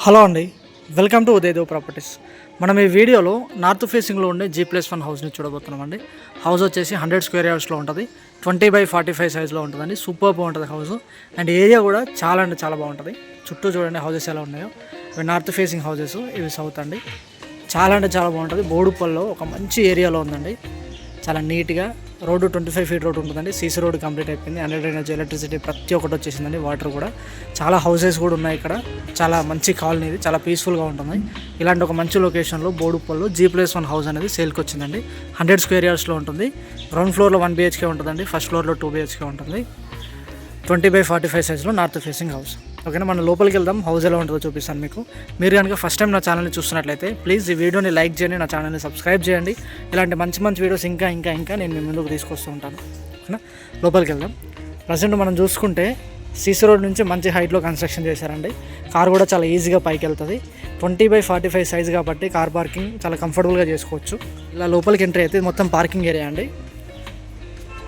Hello అండి, welcome to ఉదయదేవ్ properties. మనం ఈ వీడియోలో నార్త్ ఫేసింగ్లో ఉండే G+1 హౌస్ని చూడబోతున్నామండి. హౌస్ వచ్చేసి 100 స్క్వేర్ యార్డ్స్లో ఉంటుంది. 20/45 సైజ్లో ఉంటుందండి. సూపర్ బాగుంటుంది హౌస్. అండ్ ఏరియా కూడా చాలా అంటే చాలా బాగుంటుంది. చుట్టూ చూడండి హౌసెస్ ఎలా ఉన్నాయో. ఇవి నార్త్ ఫేసింగ్ హౌసెస్, ఇవి సౌత్ అండి. చాలా అంటే చాలా బాగుంటుంది. బోడుపల్లో ఒక మంచి ఏరియాలో ఉందండి. చాలా నీట్గా రోడ్డు 25 ఫీట్ రోడ్ ఉంటుందండి. సీసీ రోడ్ కంప్లీట్ అయిపోయింది. అండర్ డ్రైనేజ్, ఎలక్ట్రిసిటీ ప్రతి ఒక్కటి వచ్చేసిందండి. వాటర్ కూడా చాలా హౌసెస్ కూడా ఉన్నాయి ఇక్కడ. చాలా మంచి కాలనీ, ఇది చాలా పీస్ఫుల్గా ఉంటుంది. ఇలాంటి ఒక మంచి లొకేషన్లో బోడుపల్లో G+1 హౌస్ అనేది సేల్కి వచ్చిందండి. 100 స్క్వేర్ యార్డ్స్లో ఉంటుంది. గ్రౌండ్ ఫ్లోర్లో 1 BHK ఉంటుందండి. ఫస్ట్ ఫ్లోర్లో 2 BHK ఉంటుంది. 20/45 సైజ్లో నార్త్ ఫేసింగ్ హౌస్. ఓకేనా, మనం లోపలికి వెళ్దాం. హౌస్ ఎలా ఉంటుందో చూపిస్తాను మీకు. మీరు కనుక ఫస్ట్ టైం నా ఛానల్ని చూస్తున్నట్లయితే ప్లీజ్ ఈ వీడియోని లైక్ చేయండి, నా ఛానల్ని సబ్స్క్రైబ్ చేయండి. ఇలాంటి మంచి మంచి వీడియోస్ ఇంకా నేను మీ ముందుకు తీసుకొస్తూ ఉంటాను. ఓకేనా, లోపలికి వెళ్దాం. ప్రజెంట్ మనం చూసుకుంటే సీసీ రోడ్ నుంచి మంచి హైట్లో కన్స్ట్రక్షన్ చేశారండి. కార్ కూడా చాలా ఈజీగా పైకి వెళ్తుంది. 20/45 సైజ్ కాబట్టి కార్ పార్కింగ్ చాలా కంఫర్టబుల్గా చేసుకోవచ్చు. ఇలా లోపలికి ఎంట్రీ అయితే మొత్తం పార్కింగ్ ఏరియా అండి.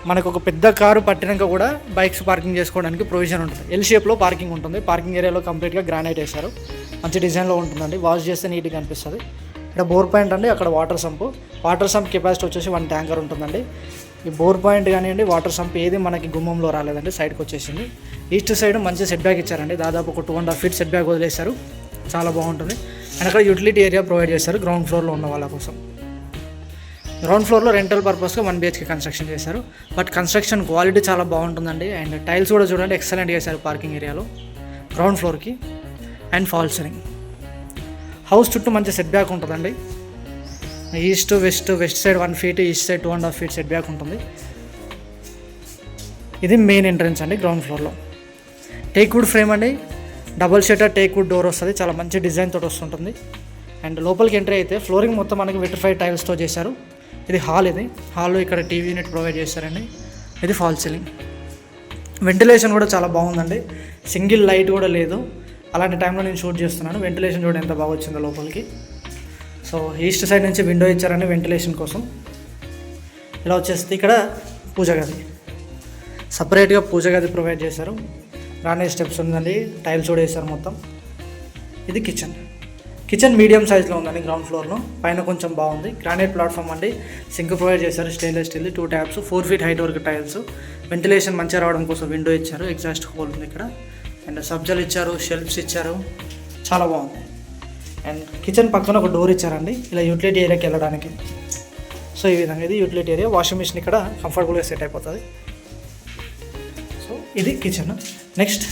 మనకు ఒక పెద్ద కారు పట్టినాక కూడా బైక్స్ పార్కింగ్ చేసుకోవడానికి ప్రొవిజన్ ఉంటుంది. ఎల్ షేప్లో పార్కింగ్ ఉంటుంది. పార్కింగ్ ఏరియాలో కంప్లీట్గా గ్రానైట్ వేశారు. మంచి డిజైన్లో ఉంటుందండి. వాష్ చేస్తే నీట్గా అనిపిస్తుంది. ఇక్కడ బోర్ పాయింట్ అండి, అక్కడ వాటర్ సంప్ కెపాసిటీ వచ్చేసి 1 ట్యాంకర్ ఉంటుందండి. ఈ బోర్ పాయింట్ కానివ్వండి, వాటర్ సంప్ ఏది మనకి గుమ్మంలో రాలేదండి, సైడ్కి వచ్చేసింది. ఈస్ట్ సైడ్ మంచి సెట్ బ్యాక్ ఇచ్చారండి. దాదాపు ఒక 2.5 ఫీట్ సెట్ బ్యాక్ వదిలేశారు. చాలా బాగుంటుంది. అండ్ అక్కడ యూటిలిటీ ఏరియా ప్రొవైడ్ చేశారు గ్రౌండ్ ఫ్లోర్లో ఉన్న వాళ్ళ కోసం. గ్రౌండ్ ఫ్లోర్లో రెంటల్ పర్పస్గా 1 BHK కన్స్ట్రక్షన్ చేశారు. బట్ కన్స్ట్రక్షన్ క్వాలిటీ చాలా బాగుంటుందండి. అండ్ టైల్స్ కూడా చూడండి ఎక్సలెంట్ చేశారు పార్కింగ్ ఏరియాలో, గ్రౌండ్ ఫ్లోర్కి. And fall ceiling. హౌస్ చుట్టూ మంచి సెట్ బ్యాక్ ఉంటుందండి. East side 1 feet, east side 2.5 feet set back ఉంటుంది. ఇది మెయిన్ ఎంట్రన్స్ అండి. గ్రౌండ్ ఫ్లోర్లో టేక్ వుడ్ ఫ్రేమ్ అండి, double shutter teak wood door వస్తుంది. చాలా మంచి డిజైన్ తోటి వస్తుంటుంది. అండ్ లోపలికి ఎంట్రీ అయితే ఫ్లోరింగ్ మొత్తం మనకి విట్రిఫైడ్ టైల్స్తో చేశారు. ఇది హాల్. ఇది హాల్లో ఇక్కడ టీవీ యూనిట్ ప్రొవైడ్ చేశారండి. ఇది ఫాల్ సీలింగ్. వెంటిలేషన్ కూడా చాలా బాగుందండి. సింగిల్ లైట్ కూడా లేదు. అలాంటి టైంలో నేను షూట్ చేస్తున్నాను. వెంటిలేషన్ చూడండి ఎంత బాగా వచ్చిందో లోపలికి. సో ఈస్ట్ సైడ్ నుంచి విండో ఇచ్చారండి వెంటిలేషన్ కోసం. ఇలా వచ్చేస్తే ఇక్కడ పూజ గది, సపరేట్గా పూజ గది ప్రొవైడ్ చేశారు. గ్రానైట్ స్టెప్స్ ఉందండి, టైల్స్ కూడా వేశారు మొత్తం. ఇది కిచెన్ మీడియం సైజ్లో ఉందండి. గ్రౌండ్ ఫ్లోర్లో పైన కొంచెం బాగుంది. గ్రానైట్ ప్లాట్ఫామ్ అండి. సింక్ ప్రొవైడ్ చేశారు, stainless steel, 2 taps, 4 feet height వరకు టైల్స్. వెంటిలేషన్ మంచిగా రావడం కోసం విండో ఇచ్చారు. ఎగ్జాస్ట్ హోల్ ఉంది ఇక్కడ. అండ్ సబ్జాలు ఇచ్చారు, షెల్ఫ్స్ ఇచ్చారు. చాలా బాగుంది. అండ్ కిచెన్ పక్కన ఒక డోర్ ఇచ్చారండి, ఇలా యూటిలిటీ ఏరియాకి వెళ్ళడానికి. సో ఈ విధంగా ఇది యూటిలిటీ ఏరియా. వాషింగ్ మిషన్ ఇక్కడ కంఫర్టబుల్గా సెట్ అయిపోతుంది. సో ఇది కిచెన్. నెక్స్ట్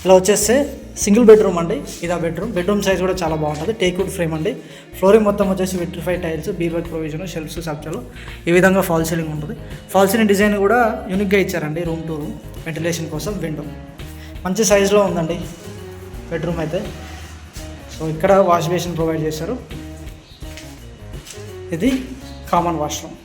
ఇలా వచ్చేస్తే సింగిల్ బెడ్రూమ్ అండి. ఇది ఆ బెడ్రూమ్ సైజ్ కూడా చాలా బాగుంటుంది. టేక్ వుడ్ ఫ్రేమ్ అండి. ఫ్లోరింగ్ మొత్తం వచ్చేసి విట్రిఫైడ్ టైల్స్, బీవర్క్ ప్రొవిజన్, షెల్ఫ్స్, సబ్జాలు. ఈ విధంగా ఫాల్ సీలింగ్ ఉంటుంది. ఫాల్ సీలింగ్ డిజైన్ కూడా యూనిక్గా ఇచ్చారండి. రూమ్ టు రూమ్ వెంటిలేషన్ కోసం విండో మంచి సైజులో ఉందండి బెడ్రూమ్ అయితే. సో ఇక్కడ వాష్ బేసిన్ ప్రొవైడ్ చేశారు. ఇది కామన్ వాష్రూమ్.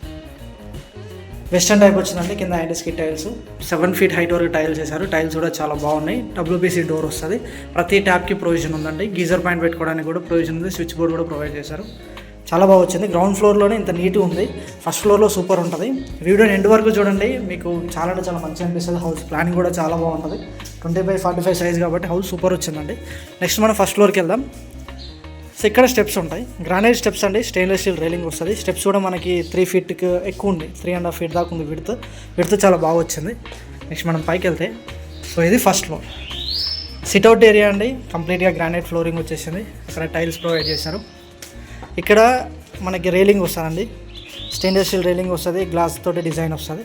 వెస్టర్న్ టైప్ వచ్చిందండి. కింద యాంటీస్కిడ్ టైల్స్, 7 ఫీట్ హైట్ వరకు టైల్స్ వేశారు. టైల్స్ కూడా చాలా బాగున్నాయి. WPC డోర్ వస్తుంది. ప్రతి ట్యాప్కి ప్రొవిజన్ ఉందండి. గీజర్ పాయింట్ పెట్టుకోవడానికి కూడా ప్రొవిజన్ ఉంది. స్విచ్ బోర్డ్ కూడా ప్రొవైడ్ చేశారు. చాలా బాగా వచ్చింది. గ్రౌండ్ ఫ్లోర్లోనే ఇంత నీట్గా ఉంది. ఫస్ట్ ఫ్లోర్లో సూపర్ ఉంటుంది. వీడియోని ఎండ్ వరకు చూడండి, మీకు చాలా అంటే చాలా మంచిగా అనిపిస్తుంది. హౌస్ ప్లానింగ్ కూడా చాలా బాగుంటుంది. 20/45 సైజ్ కాబట్టి హౌస్ సూపర్ వచ్చిందండి. నెక్స్ట్ మనం ఫస్ట్ ఫ్లోర్కి వెళ్దాం. సో ఇక్కడ స్టెప్స్ ఉంటాయి. గ్రానైట్ స్టెప్స్ అండి. స్టెయిన్లెస్ స్టీల్ రైలింగ్ వస్తుంది. స్టెప్స్ కూడా మనకి 3 ఫీట్కి ఎక్కువ ఉంది. 3.5 ఫీట్ దాకా ఉంది విడ్త్ చాలా బాగా వచ్చింది. నెక్స్ట్ మనం పైకి వెళ్తే, సో ఇది ఫస్ట్ ఫ్లోర్. సిట్అవుట్ ఏరియా అండి. కంప్లీట్గా గ్రానైట్ ఫ్లోరింగ్ వచ్చేసింది. అక్కడ టైల్స్ ప్రొవైడ్ చేశారు. ఇక్కడ మనకి రైలింగ్ వస్తుందండి. స్టెయిన్లెస్ స్టీల్ రైలింగ్ వస్తుంది. గ్లాస్ తోటి డిజైన్ వస్తుంది.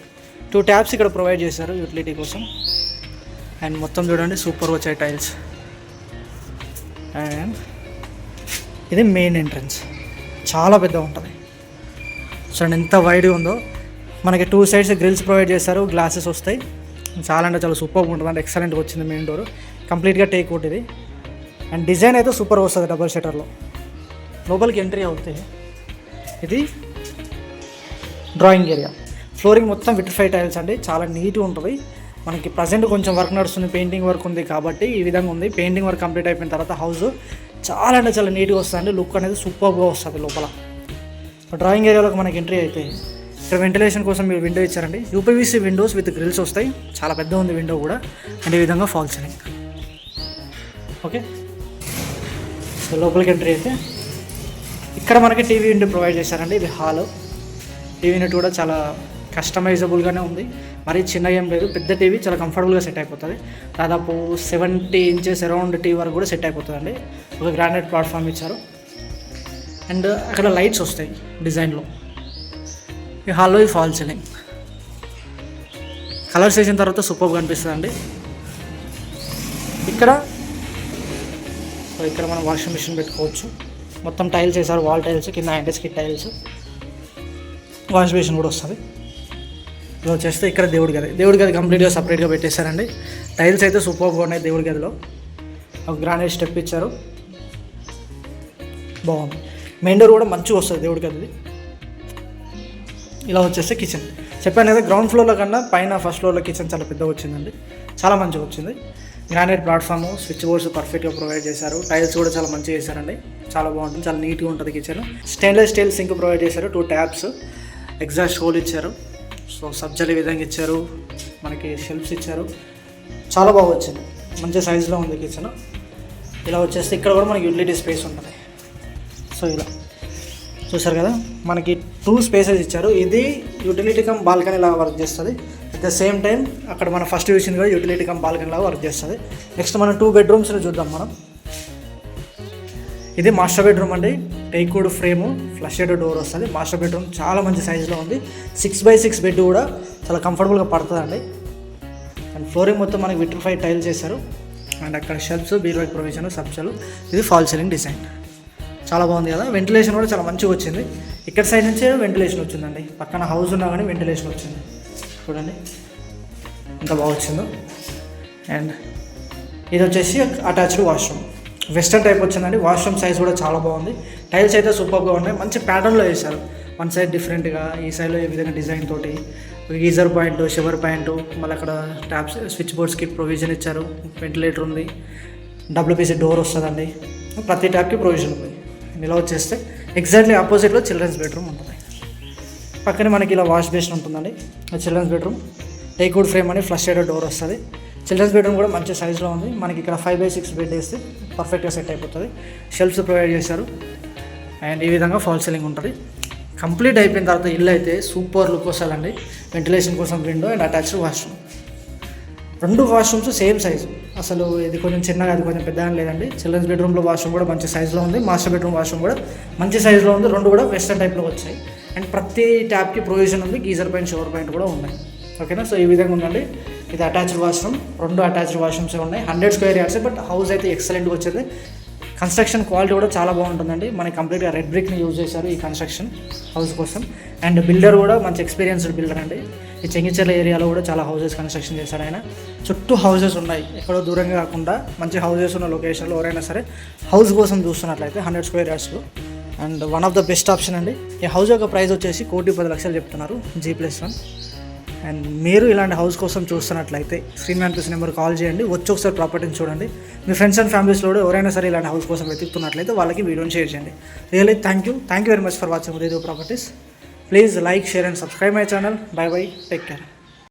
2 ట్యాప్స్ ఇక్కడ ప్రొవైడ్ చేశారు యూటిలిటీ కోసం. అండ్ మొత్తం చూడండి సూపర్ వచ్చాయి టైల్స్. అండ్ ఇది మెయిన్ ఎంట్రన్స్. చాలా పెద్దగా ఉంటుంది. చూడండి ఎంత వైడ్గా ఉందో. మనకి 2 సైడ్స్ గ్రిల్స్ ప్రొవైడ్ చేస్తారు. గ్లాసెస్ వస్తాయి. చాలా అంటే చాలా సూపర్గా ఉంటుంది అండి. ఎక్సలెంట్గా వచ్చింది మెయిన్ డోర్. కంప్లీట్గా టేక్ వుడ్ ఇది. అండ్ డిజైన్ అయితే సూపర్ వస్తుంది డబల్ షట్టర్లో. లోపలికి ఎంట్రీ అవుతే ఇది డ్రాయింగ్ ఏరియా. ఫ్లోరింగ్ మొత్తం విట్రిఫైడ్ టైల్స్ అండి. చాలా నీట్గా ఉంటుంది. మనకి ప్రజెంట్ కొంచెం వర్క్ నడుస్తుంది, పెయింటింగ్ వర్క్ ఉంది కాబట్టి ఈ విధంగా ఉంది. పెయింటింగ్ వర్క్ కంప్లీట్ అయిపోయిన తర్వాత హౌస్ చాలా అంటే చాలా నీట్గా వస్తుంది. లుక్ అనేది సూపర్గా వస్తుంది లోపల. డ్రాయింగ్ ఏరియాలోకి మనకి ఎంట్రీ అయితే ఇక్కడ వెంటిలేషన్ కోసం మీరు విండో ఇచ్చారండి. UPVC విండోస్ విత్ గ్రిల్స్ వస్తాయి. చాలా పెద్ద ఉంది విండో కూడా. అండ్ ఈ విధంగా ఫాల్ సీలింగ్. ఓకే, సో లోపలికి ఎంట్రీ అయితే ఇక్కడ మనకి టీవీ యూనిట్ ప్రొవైడ్ చేశారండి. ఇది హాల్. టీవీ యూనిట్ కూడా చాలా కస్టమైజబుల్గానే ఉంది, మరీ చిన్నగా ఏం లేదు. పెద్ద టీవీ చాలా కంఫర్టబుల్గా సెట్ అయిపోతుంది. దాదాపు 70 ఇంచెస్ అరౌండ్ టీవీ వరకు కూడా సెట్ అయిపోతుందండి. ఒక గ్రానైట్ ప్లాట్ఫామ్ ఇచ్చారు అండ్ అక్కడ లైట్స్ వస్తాయి డిజైన్లో. ఈ హాల్లో ఈ ఫాల్ సీలింగ్ కలర్స్ వేసిన తర్వాత సూపర్గా కనిపిస్తుందండి. ఇక్కడ మనం వాషింగ్ మిషన్ పెట్టుకోవచ్చు. మొత్తం టైల్స్ వేసారు, వాల్ టైల్స్, కింద యాంటీస్కి టైల్స్, వాష్ బేసిన్ కూడా వస్తుంది. ఇలా వచ్చేస్తే ఇక్కడ దేవుడి గది కంప్లీట్గా సపరేట్గా పెట్టేశారండి. టైల్స్ అయితే సూపర్గా ఉన్నాయి. దేవుడి గదిలో ఒక గ్రానైట్ స్టెప్ ఇచ్చారు, బాగుంది. మెయిన్ డోర్ కూడా మంచిగా వస్తుంది దేవుడి గదిది. ఇలా వచ్చేస్తే కిచెన్. చెప్పాను కదా, గ్రౌండ్ ఫ్లోర్లో కన్నా పైన ఫస్ట్ ఫ్లోర్లో కిచెన్ చాలా పెద్దగా వచ్చిందండి, చాలా మంచిగా వచ్చింది. గ్రానైట్ ప్లాట్ఫాము, స్విచ్ బోర్డ్స్ పర్ఫెక్ట్గా ప్రొవైడ్ చేశారు. టైల్స్ కూడా చాలా మంచిగా చేశారండి, చాలా బాగుంటుంది, చాలా నీట్గా ఉంటుంది kitchen. Stainless steel sync provide చేశారు, 2 ట్యాప్స్, ఎగ్జాస్ట్ హోల్ ఇచ్చారు. సో సబ్జాలు ఈ విధంగా ఇచ్చారు, మనకి షెల్ఫ్స్ ఇచ్చారు, చాలా బాగా వచ్చింది, మంచి సైజులో ఉంది కిచెన్. ఇలా వచ్చేస్తే ఇక్కడ కూడా మనకి యూటిలిటీ స్పేస్ ఉంటుంది. సో ఇలా చూసారు కదా, మనకి 2 స్పేసెస్ ఇచ్చారు. ఇది యూటిలిటీ కమ్ బాల్కనీ లాగా వర్క్ చేస్తుంది. అట్ ద సేమ్ టైం అక్కడ మనం ఫస్ట్ చూసింది కూడా యూటిలిటీ కమ్ బాల్కనీ లాగా వర్క్ చేస్తుంది. నెక్స్ట్ మనం 2 బెడ్రూమ్స్ని చూద్దాం మనం. ఇది మాస్టర్ బెడ్రూమ్ అండి, టేక్వుడ్ ఫ్రేము, ఫ్లషెడ్ డోర్ వస్తుంది. మాస్టర్ బెడ్రూమ్ చాలా మంచి సైజులో ఉంది. 6x6 బెడ్ కూడా చాలా కంఫర్టబుల్గా పడుతుందండి. అండ్ ఫ్లోరింగ్ మొత్తం మనకి విట్రిఫైడ్ టైల్స్ చేశారు. అండ్ అక్కడ షెల్ఫ్స్, బీరువాకి ప్రొవిజన్, సబ్జాలు. ఇది ఫాల్ సీలింగ్ డిజైన్, చాలా బాగుంది కదా. వెంటిలేషన్ కూడా చాలా మంచిగా వచ్చింది. ఇక్కడ సైడ్ నుంచే వెంటిలేషన్ వచ్చిందండి, పక్కన హౌస్ ఉన్నా కానీ వెంటిలేషన్ వచ్చింది. చూడండి ఎంత బాగా వచ్చిందో. అండ్ ఇది వచ్చేసి అటాచ్డ్ వాష్రూమ్, వెస్టర్న్ టైప్ వచ్చిందండి. వాష్రూమ్ సైజ్ కూడా చాలా బాగుంది. టైల్స్ అయితే సూపర్గా ఉన్నాయి, మంచి ప్యాటర్న్లో వేశారు. వన్ సైడ్ డిఫరెంట్గా, ఈ సైడ్లో ఈ విధంగా డిజైన్ తోటి గీజర్ పాయింట్, షవర్ పాయింట్, మళ్ళీ అక్కడ ట్యాప్స్, స్విచ్ బోర్డ్స్కి ప్రొవిజన్ ఇచ్చారు. వెంటిలేటర్ ఉంది, WPC డోర్ వస్తుందండి, ప్రతి ట్యాప్కి ప్రొవిజన్ ఉంది. ఇలా వచ్చేస్తే ఎగ్జాక్ట్లీ ఆపోజిట్లో చిల్డ్రన్స్ బెడ్రూమ్ ఉంటుంది. పక్కనే మనకి ఇలా వాష్ బేసిన్ ఉంటుందండి. చిల్డ్రన్స్ బెడ్రూమ్, టేక్వుడ్ ఫ్రేమ్ అని ఫ్లషెడ్ డోర్ వస్తుంది. చిల్డ్రన్స్ బెడ్రూమ్ కూడా మంచి సైజులో ఉంది. మనకి ఇక్కడ 5x6 బెడ్ వేస్తే పర్ఫెక్ట్గా సెట్ అయిపోతుంది. షెల్ఫ్స్ ప్రొవైడ్ చేశారు. అండ్ ఈ విధంగా ఫాల్ సీలింగ్ ఉంటుంది. కంప్లీట్ అయిపోయిన తర్వాత ఇల్లు అయితే సూపర్ లుక్ వస్తుందండి. వెంటిలేషన్ కోసం window and attached washroom, 2 washrooms same size. అసలు ఇది కొంచెం చిన్నగా, అది కొంచెం పెద్దగా లేదండి. చిల్డ్రన్స్ బెడ్రూమ్లో వాష్రూమ్ కూడా మంచి సైజులో ఉంది. మాస్టర్ బెడ్రూమ్ వాష్రూమ్ కూడా మంచి సైజులో ఉంది. 2 కూడా వెస్టర్న్ టైప్లో వచ్చాయి. అండ్ ప్రతి ట్యాప్కి ప్రొవిజన్ ఉంది. గీజర్ పాయింట్, షవర్ పాయింట్ కూడా ఉన్నాయి. ఓకేనా. సో ఈ విధంగా ఉందండి. ఇది అటాచ్డ్ వాష్రూమ్, 2 అటాచ్డ్ వాష్రూమ్స్ ఉన్నాయి. 100 స్క్వేర్ యార్డ్స్. బట్ హౌస్ అయితే ఎక్సలెంట్గా వచ్చేది. కన్స్ట్రక్షన్ క్వాలిటీ కూడా చాలా బాగుంటుందండి. మనకి కంప్లీట్గా రెడ్ బ్రిక్ని యూజ్ చేశారు ఈ కన్స్ట్రక్షన్ హౌస్ కోసం. అండ్ బిల్డర్ కూడా మంచి ఎక్స్పీరియన్స్డ్ బిల్డర్ అండి. ఈ చెంగిచెర్ల ఏరియాలో కూడా చాలా హౌసెస్ కన్స్ట్రక్షన్ చేశాడు ఆయన. చుట్టూ హౌసెస్ ఉన్నాయి, ఎక్కడో దూరంగా కాకుండా మంచి హౌసెస్ ఉన్న లొకేషన్లో ఎవరైనా సరే హౌస్ కోసం చూస్తున్నట్లయితే 100 స్క్వేర్ యార్డ్స్లో and one of the best option అండి. ఈ హౌస్ యొక్క ప్రైస్ వచ్చేసి 1,10,00,000 చెప్తున్నారు, G+1. అండ్ మీరు ఇలాంటి హౌస్ కోసం చూస్తున్నట్లయితే స్క్రీన్ మీద కనిపిస్తున్న నెంబర్ కాల్ చేయండి, వచ్చి ఒకసారి ప్రాపర్టీని చూడండి. మీ ఫ్రెండ్స్ అండ్ ఫ్యామిలీస్లో ఎవరైనా సరే ఇలాంటి హౌస్ కోసం వెతుకుతున్నట్లయితే వాళ్ళకి వీడియోని షేర్ చేయండి. Really thank you very much for watching Udaydev properties. Please like, share and subscribe my channel. Bye bye, take care.